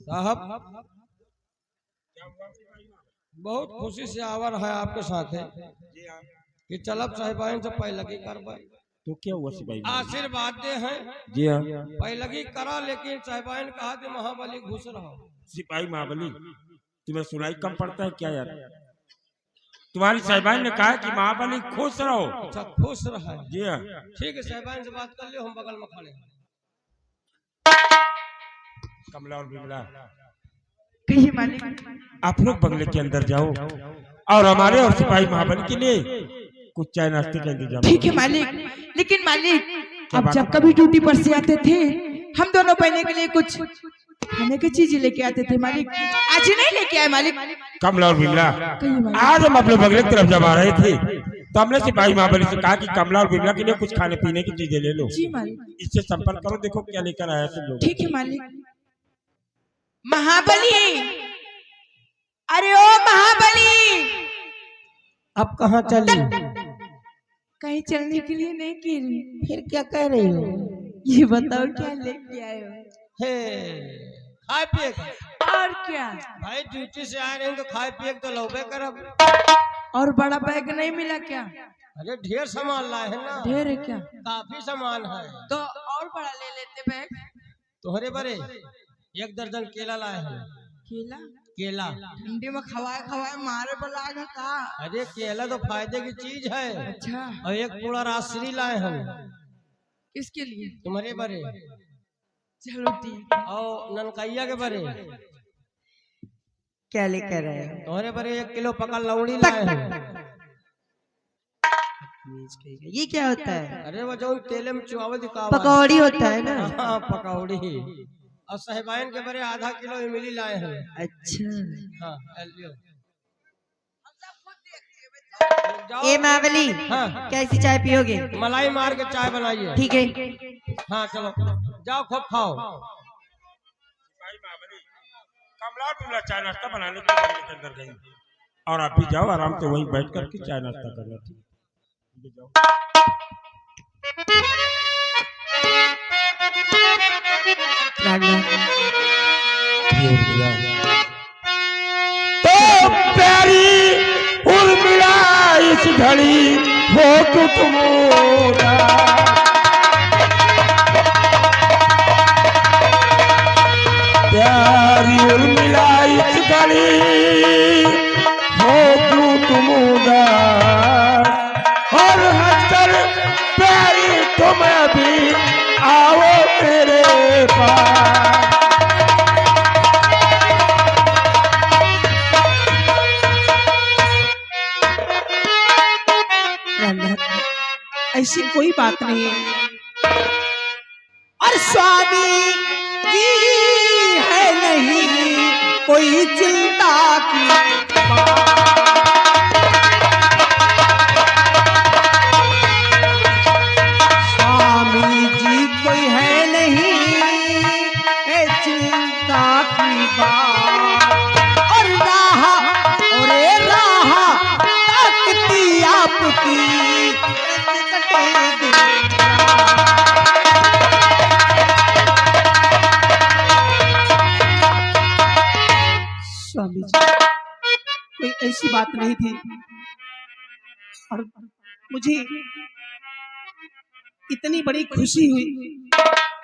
साहब बहुत खुशी से आवर है आपके साथ है कि चलब साहिबाइन से पहलगी करवाई। तो क्या हुआ सिपाही? आशीर्वाद दे हैं जी हाँ पहलगी करा, लेकिन साहिबाइन कहा कि महाबली घुस रहा। सिपाही महाबली, तुम्हें सुनाई कम पड़ता है क्या यार? तुम्हारी साहिबाइन ने कहा कि महाबली खुश रहो। अच्छा खुश रहा है। जी हाँ ठीक है, साहिबाइन से बात कर लियो, हम बगल में खड़े हैं। कमला और बिमला, कहिए मालिक। आप लोग बंगले के अंदर जाओ और हमारे और सिपाही महाबली के लिए कुछ चाय नाश्ते का इंतजाम। ठीक है मालिक, लेकिन मालिक अब जब कभी ड्यूटी पर से आते थे हम दोनों बहने के लिए कुछ खाने की चीज लेके आते थे मालिक, आज नहीं लेके आए मालिक। कमला और बिमला, आज हम अपने बंगले की तरफ जब आ रहे थे तो हमने सिपाही महाबली से कहा कि कमला और बिमला के लिए कुछ खाने पीने की चीजें ले लो। जी मालिक। इससे संपर्क करो, देखो क्या लेकर आया तुम लोग। ठीक है मालिक। महाबली, अरे ओ महाबली, अब कहाँ चली? कहीं चलने के लिए नहीं कह रही, फिर क्या कह रही हो? ये बताओ क्या लेके आए हो? हे खाए पिए का। और क्या भाई ड्यूटी से आए नहीं तो खाए पिए तो लोबे करब। और बड़ा बैग नहीं मिला क्या? अरे ढेर सामान लाए हैं ना। ढेर है क्या? काफी सामान है तो और बड़ा ले लेते बैग। तोहरे बरे 1 दर्जन केला लाए हैं। केला? केला ठंडी में खवाए खवाए मारे पड़ेगा का? अरे केला तो फायदे की चीज है। अच्छा, और 1 पूरा राशि लाए हम। किसके लिए? तुम्हारे बरे चलो ठीक है। और ननकैया के बरे क्या लेकर आए हो? तुम्हारे बरे 1 किलो पका लौड़ी लाए हैं। ये क्या होता है? अरे वो जो तेले में चुआवे दिखावा पकौड़ी होता है ना? हाँ पकौड़ी। और साहिबाइन के बरे आधा किलो इमली लाए हैं। अच्छा। हाँ लियो। ए महाबली, हाँ कैसी चाय पियोगे? मलाई मार के चाय बनाइए। ठीक है। हाँ चलो जाओ खूब खाओ। सिपाही महाबली, कमला और बिमला चाय नाश्ता बनाने के लिए बंगले के अंदर गई और आप भी जाओ आराम से वहीं बैठ करके चाय नाश्ता करना। ठीक जाओ। तो प्यारी उर्मिला इस घड़ी हो तो तुम प्यारी उर्मिला इस घड़ी हो तो तुम और हंसकर प्यारी तुम भी आओ मेरे पास। ऐसी कोई बात नहीं है। और स्वामी जी है नहीं कोई चिंता की बात। स्वामी जी कोई है नहीं है चिंता की बात। और राह ताकती आपकी स्वामी जी, कोई ऐसी बात नहीं थी और मुझे इतनी बड़ी खुशी हुई,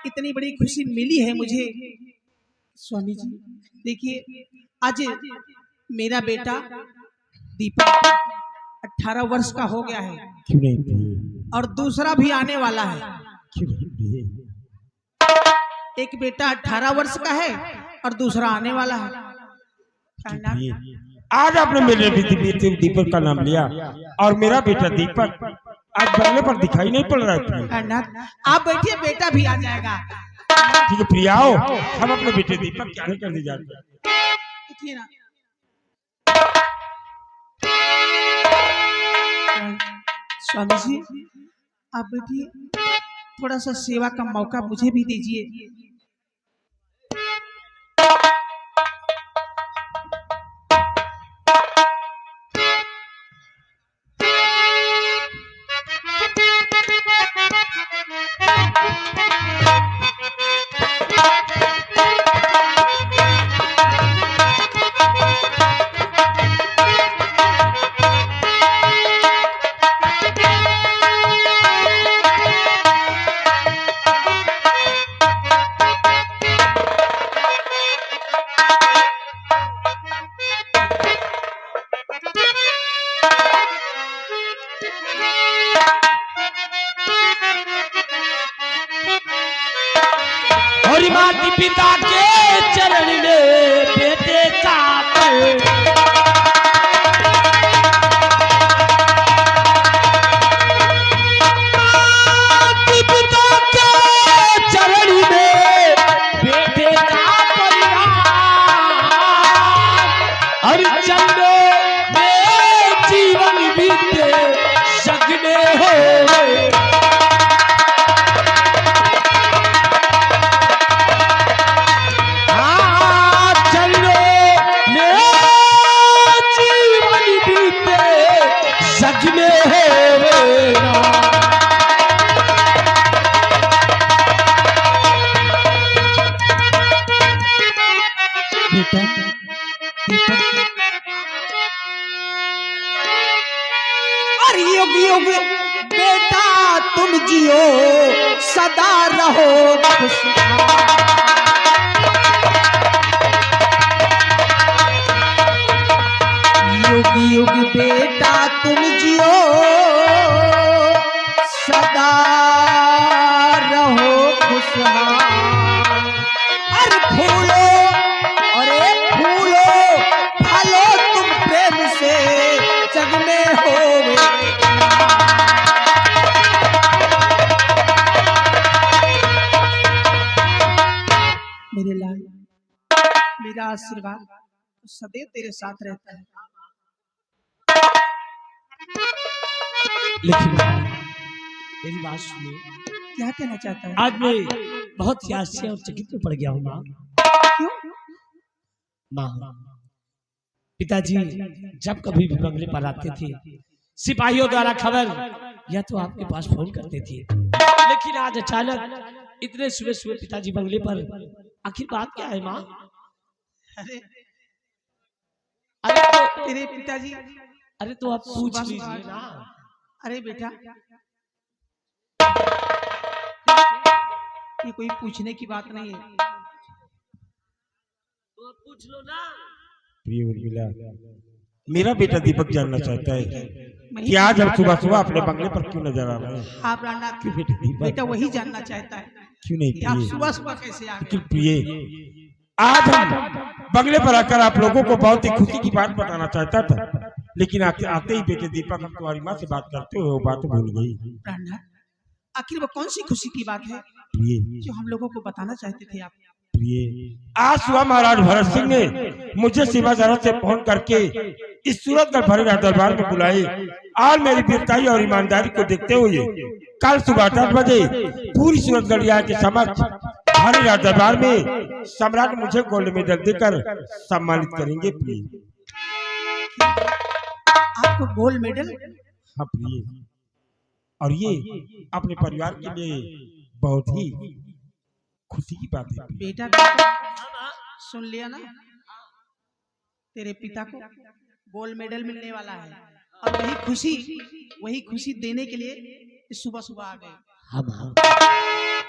इतनी बड़ी खुशी मिली है मुझे। स्वामी जी देखिए, आज मेरा बेटा दीपक 18 वर्ष का हो गया है। क्यों नहीं? और दूसरा भी आने वाला है। क्यों नहीं? एक बेटा 18 वर्ष का है और दूसरा आने वाला है। आज आपने मेरे बेटे दीपक का नाम लिया और मेरा बेटा दीपक आज बंगले पर दिखाई नहीं पड़ रहा था। आप बैठिए, बेटा भी आ जाएगा। ठीक है प्रिया आओ, हम अपने बेटे दीपक क्या नहीं कर दी जाते। उठिए ना। स्वामी जी आप बैठिए, थोड़ा सा सेवा का मौका मुझे भी दीजिए। और माता पिता के चरण में बेटे चाहते, माता पिता के चरण में बेटे का परिवार, हर चरणों में जीवन बीते सगने हो। सजने बेटा और युग युग बेटा तुम जियो सदा रहो खुशहाल। युग युग बेटा तुम जियो सदा रहो खुशहाल। अरे फूलो अरे फूलो फलो तुम प्रेम से जग में होवे। मेरे लाल, मेरा आशीर्वाद सदैव तेरे साथ रहता है। लेकिन मेरी बात सुनिए, क्या कहना चाहता है? आज मैं बहुत ही आश्चर्य और चकित में पड़ गया हूँ माँ। क्यों? माँ, पिताजी जब कभी भी बंगले पर आते थे, सिपाहियों द्वारा खबर या तो आपके पास फोन करते थे, लेकिन आज अचानक इतने सुबह सुबह पिताजी बंगले पर, आखिर बात क्या है माँ? अरे अरे तो तेरे पिताजी, अरे तो आप पूछ लीजिए ना। अरे बेटा ये कोई पूछने की बात नहीं है, तो आप पूछ लो ना। प्रिय उर्मिला, मेरा बेटा दीपक जानना चाहता है मैं कि आज हम सुबह सुबह अपने बंगले पर क्यों नजर आ रहे हैं। आप प्राणनाथ क्यों बेटा दीपक, बेटा वही जानना चाहता है क्यों नहीं कि आप प्रिय? सुबह सुबह कैसे आ लेकिन गए। प्रिय, आज हम बंगले पर आकर आप लोगों को बहुत ही खुशी की बात बताना चाहता था, लेकिन आते ही बेटे दीपक हम तुम्हारी माँ से बात करते हुए वो बात भूल गई। प्राणनाथ, आखिर वो कौन सी खुशी की बात है प्रिय जो हम लोगों को बताना चाहते थे आप? प्रिय, आज सुबह महाराज भरत सिंह ने मुझे सीमा सरहद से फोन करके इस सूरतगढ़ भरे राज दरबार में बुलाए और मेरी वीरताई और ईमानदारी को देखते हुए कल सुबह 10 बजे पूरी सूरतगढ़िया के समक्ष भरे राज दरबार में सम्राट मुझे गोल्ड मेडल देकर सम्मानित करेंगे। प्रिय, आपको गोल्ड मेडल? हाँ प्रिय, और ये अपने परिवार के लिए बहुत ही खुशी की बात है। बेटा बेटा सुन लिया ना, तेरे पिता को गोल्ड मेडल मिलने वाला है और वही खुशी देने के लिए सुबह सुबह आ गए। हाँ,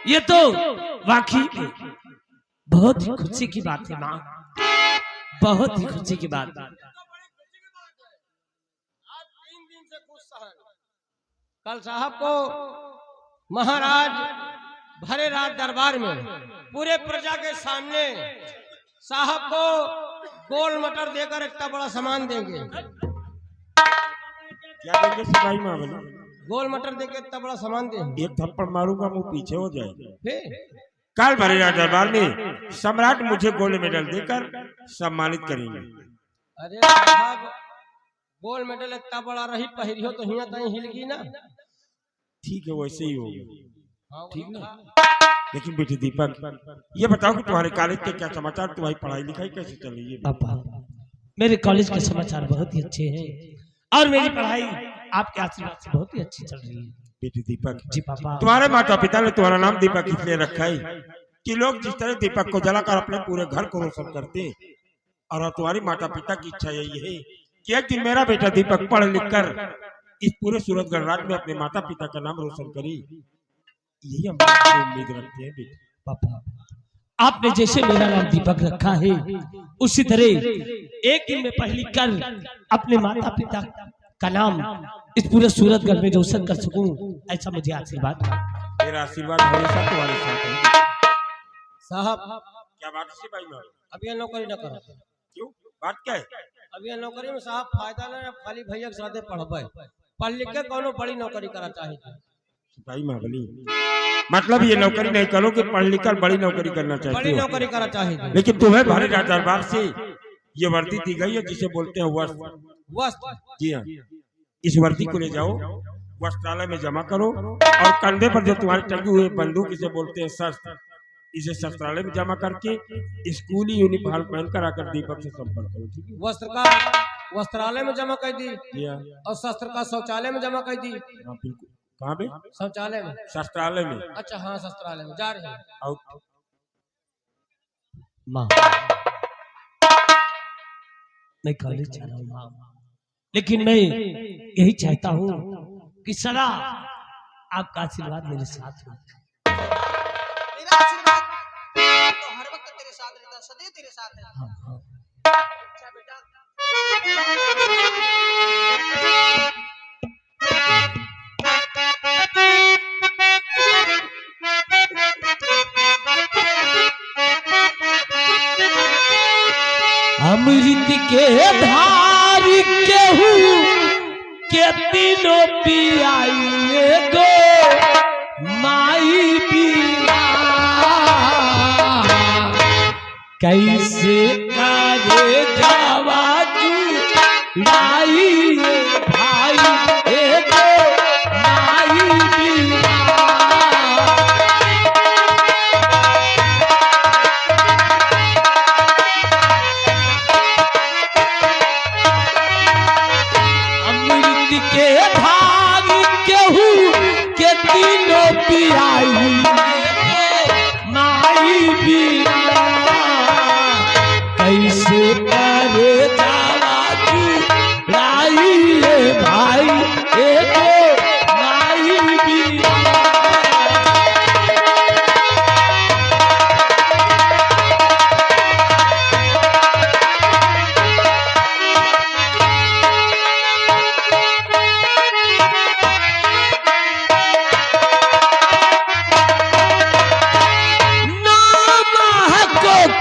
ये तो वाकई में बहुत ही खुशी की बात है माँ, बहुत ही खुशी की बात। आज 3 दिन से खुश है। कल साहब को महाराज भरे राज दरबार में पूरे प्रजा के सामने साहब को गोल मटर देकर इतना बड़ा सामान देंगे। क्या देंगे सिपाही महाबली? गोल मटर देकर इतना बड़ा सामान देंगे। एक थप्पड़ मारूंगा मुंह पीछे हो जाएगा। फिर कल भरे दरबार में सम्राट मुझे गोल्ड मेडल देकर सम्मानित करेंगे। अरे साहब गोल्ड मेडल इतना बड़ा रही पहिरियो तो हिया तई हिलगी ना। ठीक है वैसे ही होगा, हाँ, ठीक ना। हाँ। लेकिन बेटी दीपक ये बताओ कि तुम्हारे कॉलेज के क्या समाचार, तुम्हारी पढ़ाई लिखाई कैसे चल रही है? पापा मेरे कॉलेज के समाचार बहुत ही अच्छे हैं और मेरी पढ़ाई आपके आशीर्वाद से बहुत ही अच्छी चल रही है। बेटी दीपक जी पापा। तुम्हारे माता पिता ने तुम्हारा नाम दीपक इसलिए रखा है कि लोग जिस तरह दीपक को जलाकर अपने पूरे घर को रोशन करते हैं, और तुम्हारी माता पिता की इच्छा यही है कि एक दिन मेरा बेटा दीपक पढ़ लिख कर इस पूरे सूरतगढ़ राज्य में अपने माता पिता का नाम रोशन करे। यही हम उम्मीद रखते हैं बेटी। पापा आपने जैसे मेरा नाम दीपक रखा है उसी तरह एक दिन में पढ़ लिख कर अपने माता पिता का नाम इस पूरे सूरतगढ़ में रोशन कर सकूं, ऐसा मुझे आशीर्वाद। मेरा आशीर्वाद हमेशा तुम्हारे साथ है। साहब क्या बात है भाई? मैं अब ये नौकरी न करो। क्यों, बात क्या है? अब ये नौकरी में साहब फायदा नहीं, खाली भैया के साथे पढ़बे, पढ़ लिख के कोनो बड़ी नौकरी करा चाहिए। भाई मावली मतलब ये नौकरी नहीं करो कि पढ़ लिख कर बड़ी नौकरी करना बड़ी चाहते हो, नौकरी करा चाहिए। लेकिन तुम्हें भारी दरबार से ये वर्दी दी गई है जिसे बोलते हैं वस्त्र। वस्त्र? जी हाँ, इस वर्दी को ले जाओ वस्त्रालय में जमा करो और कंधे पर जो तुम्हारी टंगी हुई बंदूक इसे बोलते हैं शस्त्र, इसे शस्त्रालय में जमा करके स्कूली यूनिफॉर्म पहनकर आकर दीपक से संपर्क करो। ठीक है? वस्त्र का वस्त्रालय में जमा कर दी और शस्त्र का शौचालय में जमा कर दी। हाँ बिल्कुल। कहाँ पे? शौचालय में, शस्त्रालय में। अच्छा हाँ शस्त्रालय में जा रहे हैं। और माँ मैं कॉलेज जा रहा हूँ माँ, लेकिन मैं यही चाहता हूँ कि सदा आपका आशीर्वाद मेरे साथ हो। मेरा आशीर्वाद तो हर वक्त तेरे साथ रहता, सदैव तेरे साथ है। हाँ, हाँ। अच्छा बेटा अमृत के धार केहू के तीनों पियाइए गो माई बिना कैसे करे जावा जुड़ाई भाई एगो माई बिना। के भाग केहू के तीनों पियाई माई बिना कैसे करे जावा जुड़ाई भाई एगो माई बिना।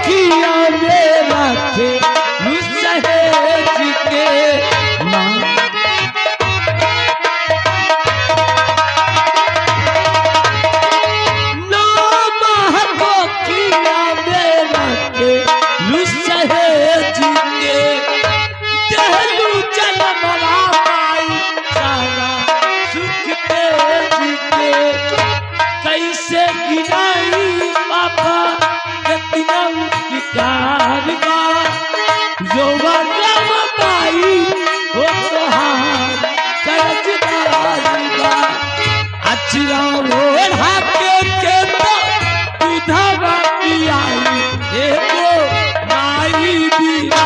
किया मेरा के सहेज के नाम को किया मेरा के सहेज के देहलू जन्म रामाई सारा सुख तेज के कैसे गिराई पापा कारगा जो वरम पाई हो तोहार करजदारीगा अचरा ओढ़ा के तो दूधवा पियाई एगो माई बिना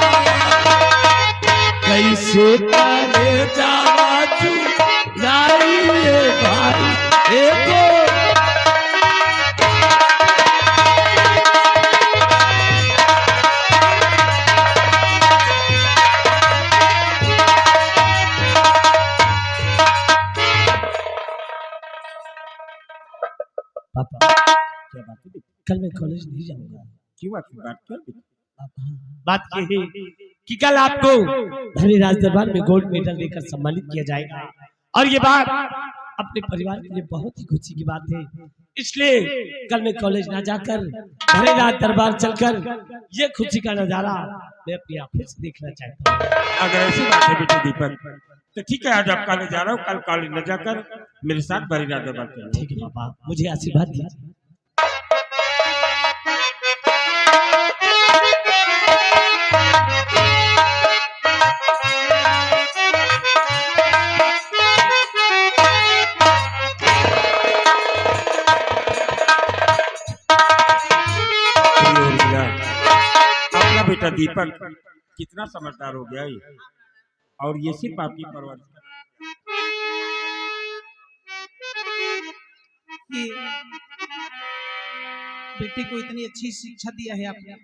कैसे करे जावा जुड़ाई भाई एगो। पापा क्या बात है? कल मैं कॉलेज नहीं जाऊंगा। क्यों बात कर? बात ये है कि कल आपको भरे राज दरबार में गोल्ड मेडल देकर सम्मानित किया जाएगा और ये बात अपने परिवार के लिए बहुत ही खुशी की बात है। इसलिए कल मैं कॉलेज ना जाकर भरे रात दरबार चलकर ये खुशी का नजारा मैं अपनी आंखों से देखना चाहता हूँ। अगर ऐसी बात है बेटे दीपक, तो ठीक है, आज आप कॉलेज जा रहा हूँ, कल कॉलेज न जाकर मेरे साथ भरी रात दरबार चलो। ठीक है पापा, मुझे आशीर्वाद दीजिए। अपना बेटा दीपक कितना समझदार हो गया है, और ये सिर्फ आपकी परवरिश कि बेटे को इतनी अच्छी शिक्षा दिया है आपने,